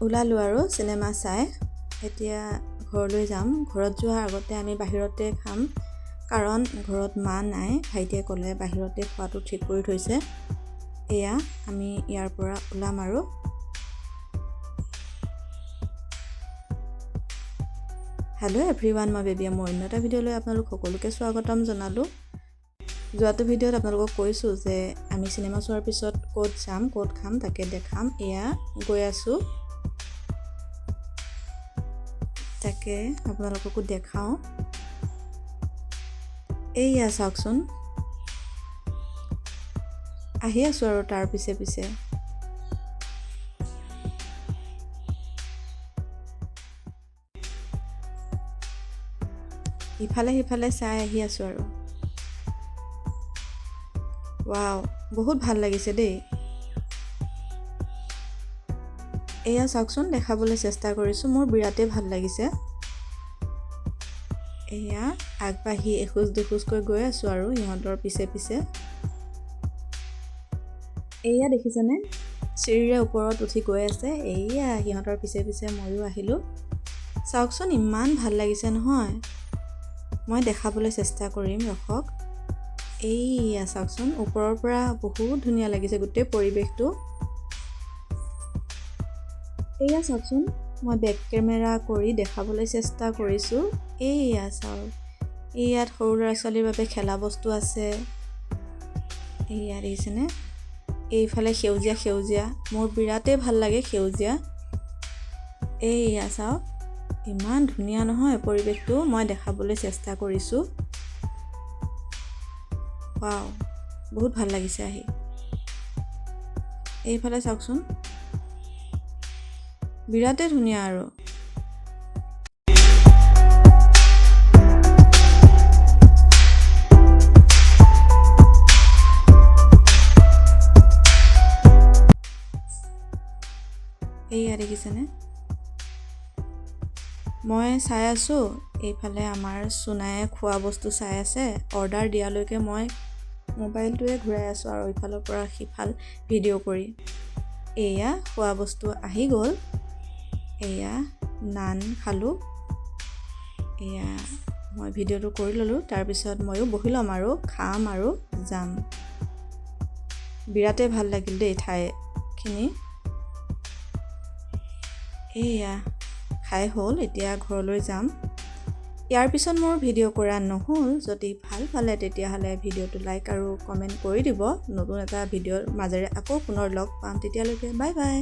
ওলালোঁ আৰু চিনেমা চাই। এতিয়া ঘৰলৈ যাম। ঘৰত যোৱাৰ আগতে আমি বাহিৰতে খাম, কাৰণ ঘৰত মা নাই। ভাইটিয়ে ক'লে বাহিৰতে খোৱাটো ঠিক কৰি থৈছে। এয়া আমি ইয়াৰ পৰা ওলাম আৰু। হেল্ল' এভৰিৱান, মই বেবীয়ে মোৰ অন্য এটা ভিডিঅ'লৈ আপোনালোক সকলোকে স্বাগতম জনালোঁ। যোৱাটো ভিডিঅ'ত আপোনালোকক কৈছোঁ যে আমি চিনেমা চোৱাৰ পিছত ক'ত যাম, ক'ত খাম তাকে দেখাম। এয়া গৈ আছোঁ, তাকে আপোনালোককো দেখাওঁ। এইয়া চাওকচোন, আহি আছোঁ আৰু তাৰ পিছে পিছে। ইফালে সিফালে চাই আহি আছোঁ আৰু। ৱাও, বহুত ভাল লাগিছে দেই। এয়া চাওকচোন, দেখাবলৈ চেষ্টা কৰিছোঁ, মোৰ বিৰাটেই ভাল লাগিছে। এয়া আগবাঢ়ি এখোজ দুখোজকৈ গৈ আছোঁ আৰু ইহঁতৰ পিছে পিছে। এয়া দেখিছেনে, চিৰিৰে ওপৰত উঠি গৈ আছে। এয়া সিহঁতৰ পিছে পিছে ময়ো আহিলোঁ। চাওকচোন, ইমান ভাল লাগিছে নহয়। মই দেখাবলৈ চেষ্টা কৰিম, ৰখক। এইয়া চাওকচোন, ওপৰৰ পৰা বহুত ধুনীয়া লাগিছে গোটেই পৰিৱেশটো। এয়া চাওকচোন, মই বেক কেমেৰা কৰি দেখাবলৈ চেষ্টা কৰিছোঁ। এইয়া চাওক, ইয়াত সৰু ল'ৰা ছোৱালীৰ বাবে খেলা বস্তু আছে। এইয়া দেখিছেনে, এইফালে সেউজীয়া সেউজীয়া, মোৰ বিৰাটেই ভাল লাগে সেউজীয়া। এইয়া চাওক, ইমান ধুনীয়া নহয় পৰিৱেশটো, মই দেখাবলৈ চেষ্টা কৰিছোঁ। ৱাও, বহুত ভাল লাগিছে আহি। এইফালে চাওকচোন, বিৰাটেই ধুনীয়া আৰু। এইয়া দেখিছেনে, মই চাই আছোঁ, এইফালে আমাৰ চুনায়ে খোৱা বস্তু চাই আছে। অৰ্ডাৰ দিয়ালৈকে মই মোবাইলটোৱে ঘূৰাই আছোঁ আৰু ইফালৰ পৰা সিফাল ভিডিঅ' কৰি। এয়া খোৱা বস্তু আহি গ'ল। এয়া নান খালোঁ। এয়া মই ভিডিঅ'টো কৰি ল'লোঁ, তাৰপিছত ময়ো বহি ল'ম আৰু খাম আৰু যাম। বিৰাটেই ভাল লাগিল দেই ঠাইখিনি। এয়া খাই হ'ল, এতিয়া ঘৰলৈ যাম। ইয়াৰ পিছত মোৰ ভিডিঅ' কৰা নহ'ল। যদি ভাল পালে তেতিয়াহ'লে ভিডিঅ'টো লাইক আৰু কমেণ্ট কৰি দিব। নতুন এটা ভিডিঅ'ৰ মাজেৰে আকৌ পুনৰ লগ পাম, তেতিয়ালৈকে বাই বাই।